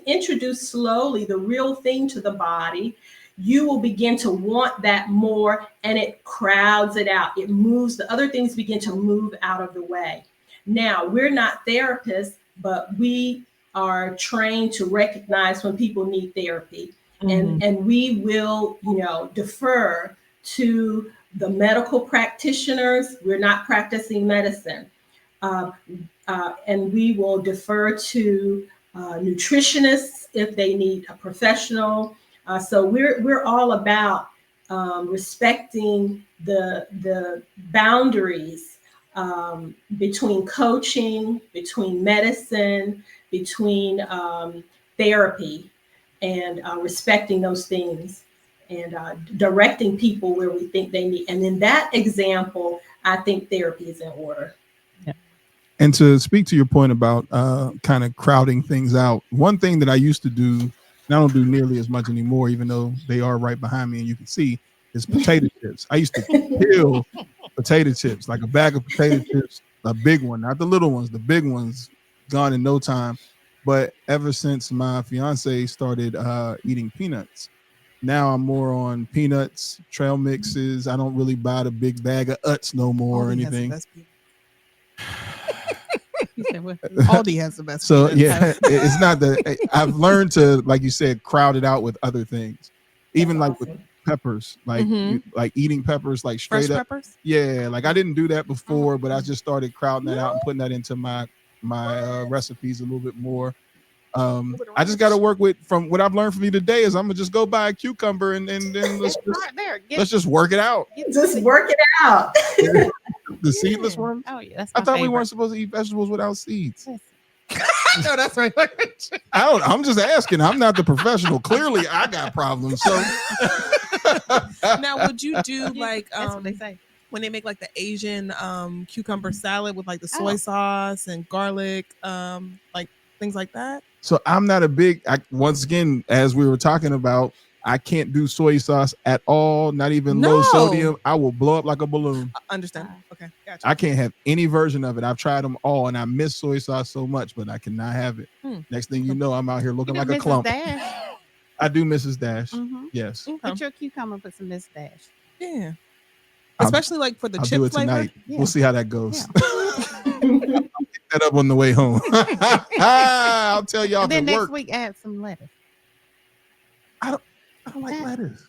Speaker 4: introduce slowly the real thing to the body, you will begin to want that more, and it crowds it out. It moves, the other things begin to move out of the way. Now, we're not therapists, but we are trained to recognize when people need therapy. And we will, defer to the medical practitioners. We're not practicing medicine. And we will defer to nutritionists if they need a professional. So we're all about respecting the boundaries between coaching, between medicine, between therapy, and respecting those things, and directing people where we think they need. And in that example, I think therapy is in order.
Speaker 3: And to speak to your point about kind of crowding things out, one thing that I used to do, and I don't do nearly as much anymore, even though they are right behind me and you can see, is potato chips. I used to kill potato chips, like a bag of potato chips, a big one, not the little ones, the big ones, gone in no time. But ever since my fiance started eating peanuts, now I'm more on peanuts, trail mixes. I don't really buy the big bag of Utz no more or anything.
Speaker 1: Aldi has the best.
Speaker 3: So yeah, it's not that I've learned to, like you said, crowd it out with other things, even like with peppers, like eating peppers like straight
Speaker 1: fresh
Speaker 3: up.
Speaker 1: Peppers?
Speaker 3: Yeah, like I didn't do that before, but I just started crowding that out and putting that into my recipes a little bit more. I just got to work with, from what I've learned from you today, is I'm gonna just go buy a cucumber and let's just work it out.
Speaker 4: Just work it out.
Speaker 3: The seedless one.
Speaker 2: Oh yeah, that's
Speaker 3: I thought we weren't supposed to eat vegetables without seeds.
Speaker 1: No, that's right.
Speaker 3: I'm just asking. I'm not the professional. Clearly, I got problems. So
Speaker 1: now, would you do like
Speaker 2: that's what they say
Speaker 1: when they make like the Asian cucumber salad with like the soy sauce and garlic, like things like that?
Speaker 3: So I'm not a big. Once again, as we were talking about, I can't do soy sauce at all. Not even low sodium. I will blow up like a balloon.
Speaker 1: Understand? Okay, gotcha.
Speaker 3: I can't have any version of it. I've tried them all, and I miss soy sauce so much, but I cannot have it. Next thing you know, I'm out here looking like a clump.
Speaker 2: Dash.
Speaker 3: I do Mrs. Dash. Yes.
Speaker 2: Put your cucumber, put some Mrs. Dash.
Speaker 1: Yeah. Especially like for the
Speaker 3: I'll
Speaker 1: chip
Speaker 3: do it
Speaker 1: flavor.
Speaker 3: tonight.
Speaker 1: Yeah.
Speaker 3: We'll see how that goes. Yeah. I'll pick that up on the way home. I'll tell y'all.
Speaker 2: And then next week, add some lettuce.
Speaker 3: I don't like lettuce.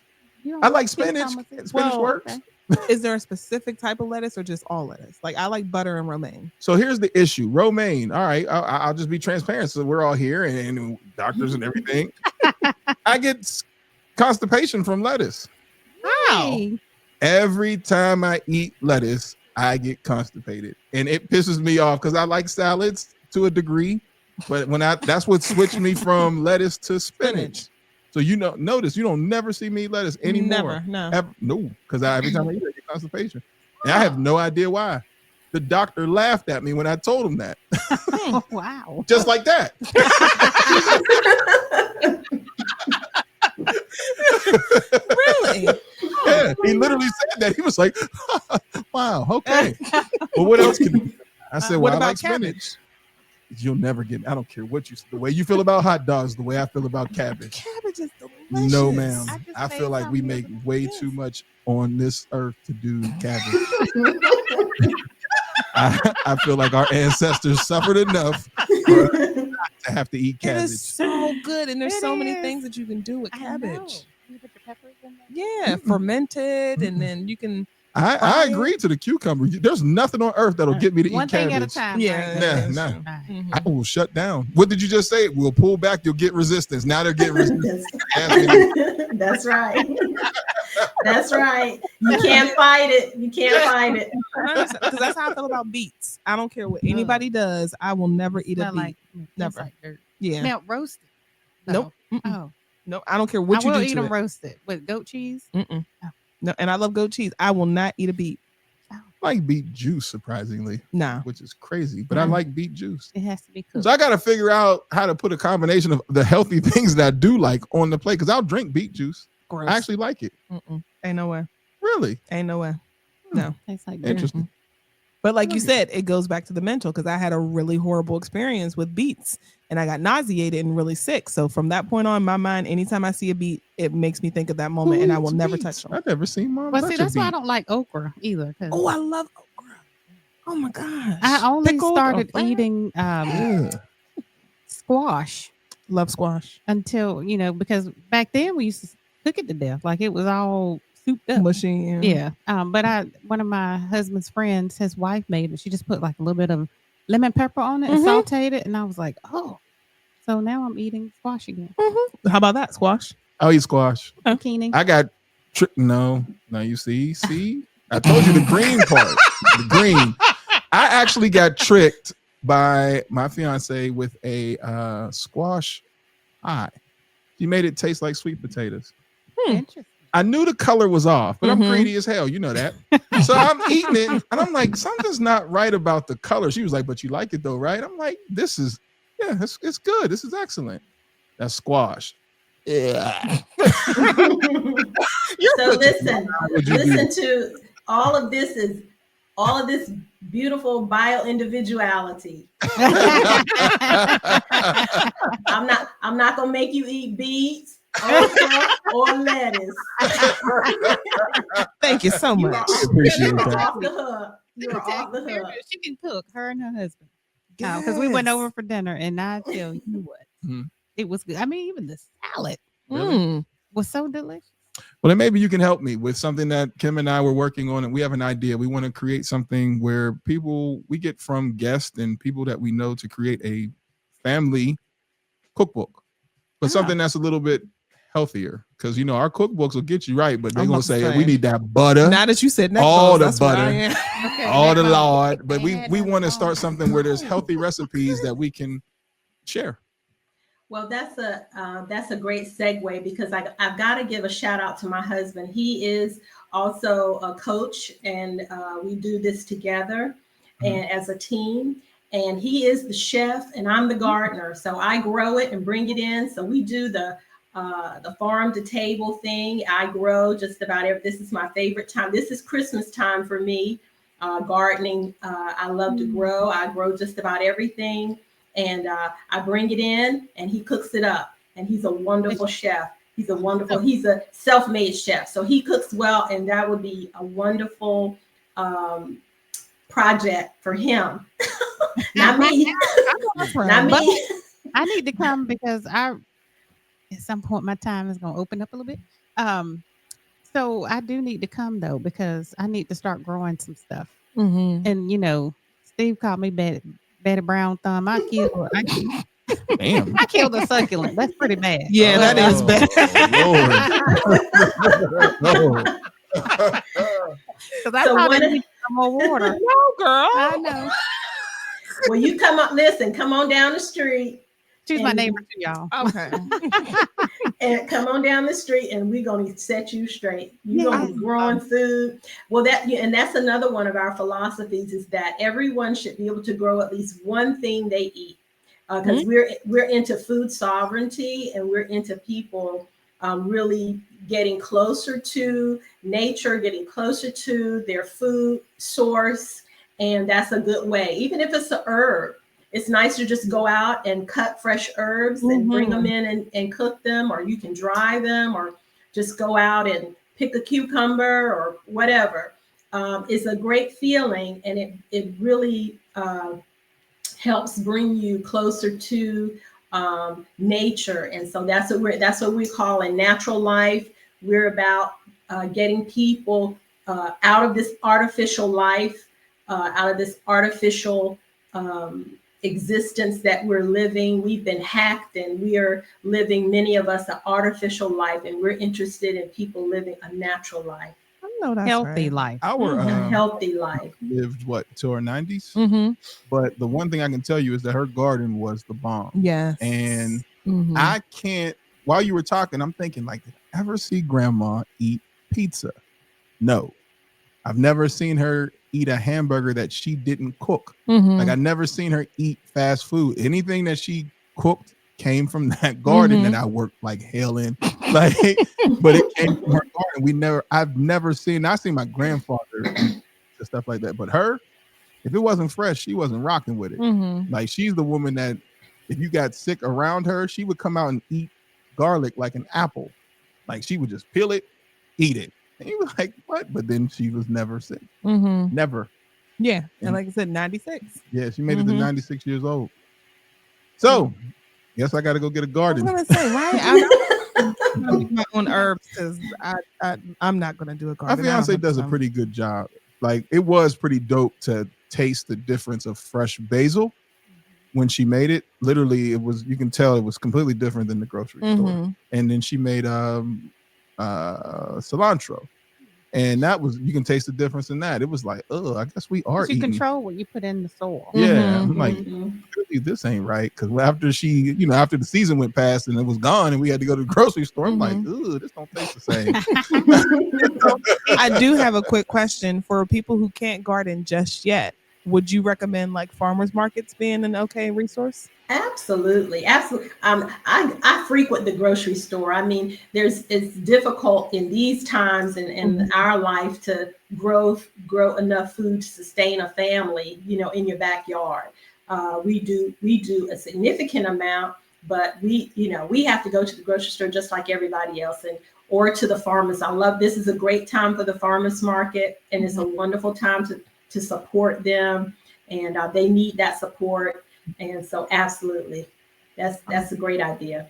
Speaker 3: I like spinach. Spinach works.
Speaker 1: Okay. Is there a specific type of lettuce or just all lettuce? Like I like butter and romaine.
Speaker 3: So here's the issue. Romaine. All right. I'll just be transparent. So we're all here and doctors and everything. I get constipation from lettuce.
Speaker 2: Wow.
Speaker 3: Every time I eat lettuce, I get constipated. And it pisses me off because I like salads to a degree. But that's what switched me from lettuce to spinach. So notice you don't never see me eat lettuce anymore.
Speaker 1: Never,
Speaker 3: no, because every time I eat it, I get constipation. And I have no idea why. The doctor laughed at me when I told him that.
Speaker 2: Oh, wow.
Speaker 3: Just like that.
Speaker 1: Really?
Speaker 3: Yeah, he literally said that. He was like, wow, okay. Well, what else can you? I said, well, I like spinach. You'll never get, I don't care what the way you feel about hot dogs, the way I feel about cabbage.
Speaker 1: Cabbage is delicious.
Speaker 3: No, ma'am. I feel like we make way too much on this earth to do cabbage. I feel like our ancestors suffered enough for us not to have to eat cabbage.
Speaker 1: It is so good, and there's so many things that you can do with cabbage.
Speaker 2: You put the peppers in there?
Speaker 1: Yeah, fermented, and then you can.
Speaker 3: I agree to the cucumber. There's nothing on earth that'll get me to eat
Speaker 2: one thing
Speaker 3: cabbage.
Speaker 2: at a time.
Speaker 1: Yeah,
Speaker 3: Nah.
Speaker 2: Right.
Speaker 3: I will shut down. What did you just say? We'll pull back. You'll get resistance. Now they're getting resistance.
Speaker 4: That's right. That's right. You can't fight it. You can't fight it.
Speaker 1: Because that's how I feel about beets. I don't care what anybody does. I will never eat a beet. Never.
Speaker 2: Like dirt.
Speaker 1: Yeah.
Speaker 2: Now roasted.
Speaker 1: Nope.
Speaker 2: Oh.
Speaker 1: No, I don't care what
Speaker 2: I
Speaker 1: you do
Speaker 2: will eat
Speaker 1: to
Speaker 2: them
Speaker 1: it.
Speaker 2: roasted with goat cheese.
Speaker 1: Mm-mm. No, and I love goat cheese. I will not eat a beet.
Speaker 3: I like beet juice, surprisingly.
Speaker 1: Nah.
Speaker 3: Which is crazy, but I like beet juice.
Speaker 2: It has to be cooked.
Speaker 3: So I got to figure out how to put a combination of the healthy things that I do like on the plate, because I'll drink beet juice.
Speaker 1: Gross.
Speaker 3: I actually like it.
Speaker 1: Ain't no way.
Speaker 3: Really?
Speaker 1: Ain't no way. No.
Speaker 2: Tastes like
Speaker 3: Interesting.
Speaker 1: But like you said, it goes back to the mental, because I had a really horrible experience with beets and I got nauseated and really sick. So from that point on, my mind, anytime I see a beet, it makes me think of that moment. And I will never touch them.
Speaker 3: I've never seen mom.
Speaker 2: Well, see, that's why I don't like okra either.
Speaker 1: Oh, I love okra. Oh my gosh.
Speaker 2: I only
Speaker 1: Pickled
Speaker 2: started
Speaker 1: or
Speaker 2: eating squash
Speaker 1: love squash.
Speaker 2: until, because back then we used to cook it to death. Like it was all souped up.
Speaker 1: Mushy.
Speaker 2: Yeah. But one of my husband's friends, his wife made it. She just put like a little bit of lemon pepper on it and sauteed it. And I was like, oh, so now I'm eating squash again.
Speaker 1: How about that? Squash?
Speaker 3: I'll eat squash.
Speaker 2: Zucchini.
Speaker 3: I got no, you see, I told you the green part, the green. I actually got tricked by my fiance with a squash pie. She made it taste like sweet potatoes.
Speaker 2: Interesting.
Speaker 3: I knew the color was off, but I'm greedy as hell. You know that. So I'm eating it, and I'm like, something's not right about the color. She was like, but you like it though, right? I'm like, it's good. This is excellent. That's squash. Yeah.
Speaker 4: So listen to all of this beautiful bio-individuality. I'm not gonna make you eat beets or lettuce.
Speaker 1: Thank you so much.
Speaker 3: Appreciate that.
Speaker 4: Off the hook. You're off the hook.
Speaker 2: She can cook, her and her husband. Because we went over for dinner, and I tell you what, it was good. I mean, even the salad was so delicious.
Speaker 3: Well, then maybe you can help me with something that Kim and I were working on, and we have an idea. We want to create something where we get from guests and people that we know to create a family cookbook, but something that's a little bit healthier, because our cookbooks will get you right, but they're gonna say we need that butter.
Speaker 1: Now that you said
Speaker 3: all the
Speaker 1: that's
Speaker 3: butter, all the lard, but we want to start something where there's
Speaker 1: Oh.
Speaker 3: healthy recipes that we can share.
Speaker 4: Well, that's a great segue, because I've got to give a shout out to my husband. He is also a coach, and we do this together and as a team. And he is the chef, and I'm the gardener. So I grow it and bring it in. So we do the farm to table thing. I grow just about this is my favorite time. This is Christmas time for me. Gardening. I love to grow. I grow just about everything. And I bring it in, and he cooks it up. And he's a wonderful chef. He's a self-made chef. So he cooks well, and that would be a wonderful project for him. Not me. Not me.
Speaker 2: I need to come, because at some point my time is going to open up a little bit. So I do need to come though, because I need to start growing some stuff. And Steve called me Betty Brown Thumb. I killed a succulent. That's pretty bad.
Speaker 1: Yeah, that is bad.
Speaker 3: Lord.
Speaker 2: Because I thought I need some more water.
Speaker 1: No, girl.
Speaker 2: I know.
Speaker 4: Well, you come up, listen, come on down the street.
Speaker 2: She's my neighbor too, y'all.
Speaker 1: Okay.
Speaker 4: And come on down the street and we're going to set you straight. You're going to be growing food. Well, and that's another one of our philosophies is that everyone should be able to grow at least one thing they eat. Because we're into food sovereignty and we're into people really getting closer to nature, getting closer to their food source. And that's a good way. Even if it's an herb, it's nice to just go out and cut fresh herbs and bring them in and cook them, or you can dry them, or just go out and pick a cucumber or whatever. It's a great feeling, and it really helps bring you closer to nature. And so that's what we call a natural life. We're about getting people out of this artificial life, out of this artificial existence that we're living. We've been hacked and we are living, many of us, an artificial life, and we're interested in people living a natural life.
Speaker 2: Healthy life.
Speaker 3: Our
Speaker 4: healthy life.
Speaker 3: Lived to our 90s. But the one thing I can tell you is that her garden was the bomb.
Speaker 1: Yes.
Speaker 3: And I can't, while you were talking, I'm thinking, like, did I ever see grandma eat pizza? No. I've never seen her eat a hamburger that she didn't cook. Like, I never seen her eat fast food. Anything that she cooked came from that garden that I worked like hell in. Like, but it came from her garden. I've seen my grandfather eat stuff like that. But her, if it wasn't fresh, she wasn't rocking with it. Like, she's the woman that if you got sick around her, she would come out and eat garlic like an apple. Like, she would just peel it, eat it. And you were like, what? But then she was never sick. Never.
Speaker 1: Yeah. And like I said, 96.
Speaker 3: Yeah, she made it to 96 years old. So, guess I got to go get a garden.
Speaker 1: I was going to say, right? I'm going to make my own herbs because I'm not going to do a garden.
Speaker 3: My fiance does a pretty good job. Like, it was pretty dope to taste the difference of fresh basil when she made it. Literally, you can tell it was completely different than the grocery store. And then she made cilantro, and that was, you can taste the difference in that. It was like, oh, I guess we are
Speaker 2: you
Speaker 3: eating.
Speaker 2: Control what you put in the soil.
Speaker 3: Yeah, I'm like, really, this ain't right. Because after after the season went past and it was gone and we had to go to the grocery store, I'm like, ooh, this don't taste the same.
Speaker 1: I do have a quick question for people who can't garden just yet. Would you recommend like farmers markets being an okay resource?
Speaker 4: Absolutely. I frequent the grocery store. I mean, it's difficult in these times in our life to grow enough food to sustain a family, in your backyard. We do a significant amount, but we have to go to the grocery store just like everybody else, or to the farmers. This is a great time for the farmers market, and it's a wonderful time to support them, and they need that support. And so, absolutely, that's a great idea.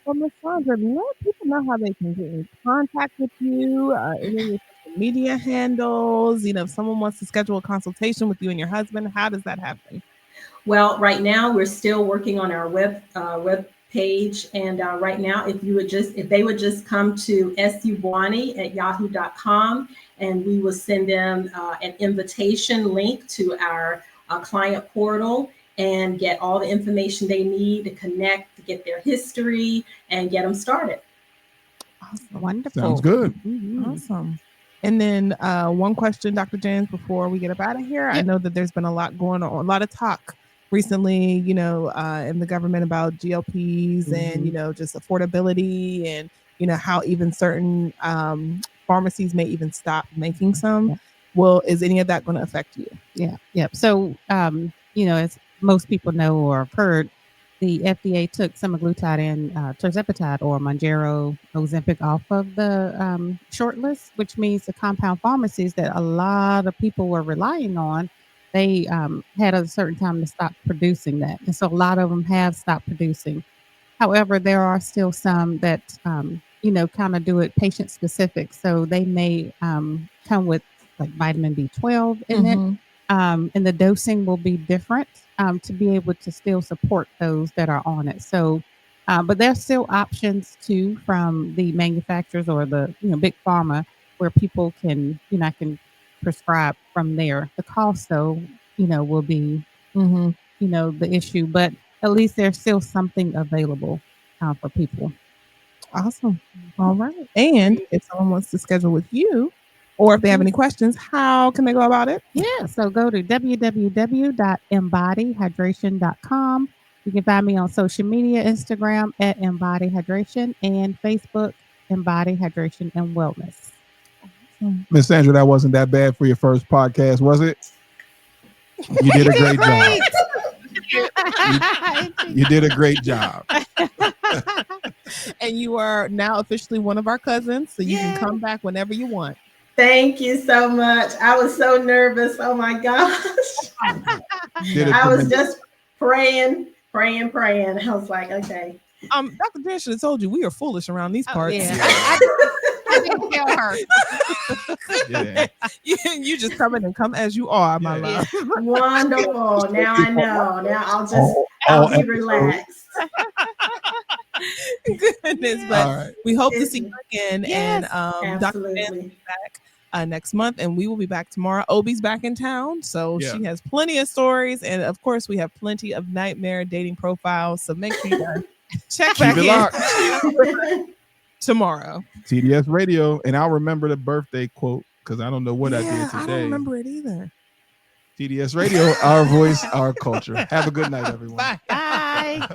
Speaker 1: Well, Ms. Sandra, let people know how they can get in contact with you, any of your social media handles. If someone wants to schedule a consultation with you and your husband, how does that happen?
Speaker 4: Well, right now we're still working on our web page, and right now, if they would just come to subwani@yahoo.com, and we will send them an invitation link to our client portal, and get all the information they need to connect, to get their history, and get them started.
Speaker 2: Awesome. Wonderful.
Speaker 3: Sounds good.
Speaker 1: Awesome. And then one question, Dr. Janze, before we get up out of here. I know that there's been a lot going on, a lot of talk recently, in the government about GLPs and, just affordability and, how even certain pharmacies may even stop making some. Yeah. Well, is any of that going to affect you?
Speaker 2: Yeah. Yeah. So, as most people know or have heard, the FDA took semaglutide and tirzepatide or Mounjaro, Ozempic off of the short list, which means the compound pharmacies that a lot of people were relying on, they had a certain time to stop producing that. And so a lot of them have stopped producing. However, there are still some that, kind of do it patient specific. So they may come with like vitamin B12 in it. And the dosing will be different to be able to still support those that are on it. So, but there's still options too from the manufacturers or the big pharma where people can I can prescribe from there. The cost though will be
Speaker 1: Mhm.
Speaker 5: the issue, but at least there's still something available for people.
Speaker 1: Awesome. All right. And if someone wants to schedule with you, or if they have any questions, how can they go about it?
Speaker 5: Yeah, so go to www.embodyhydration.com. You can find me on social media, Instagram at Embody Hydration and Facebook Embody Hydration and Wellness.
Speaker 3: Miss Sandra, that wasn't that bad for your first podcast, was it? You did a great job. You did a great job.
Speaker 1: And you are now officially one of our cousins, so you can come back whenever you want.
Speaker 4: Thank you so much. I was so nervous. Oh my gosh. I was just praying. I was like, okay.
Speaker 1: Dr. Janze should have told you we are foolish around these parts.
Speaker 2: I didn't tell her.
Speaker 1: You just come in and come as you are, my love.
Speaker 4: Wonderful. Now I know. Now I'll be relaxed.
Speaker 1: Goodness, but we hope to see you again.
Speaker 2: Yes,
Speaker 1: and Dr. Janze will be back next month, and we will be back tomorrow. Obi's back in town, so she has plenty of stories, and of course we have plenty of nightmare dating profiles, so make sure you guys check back in tomorrow.
Speaker 3: TDS Radio, and I'll remember the birthday quote because I don't know what I did today.
Speaker 1: I don't remember it either.
Speaker 3: TDS Radio, our voice, our culture. Have a good night, everyone.
Speaker 1: Bye.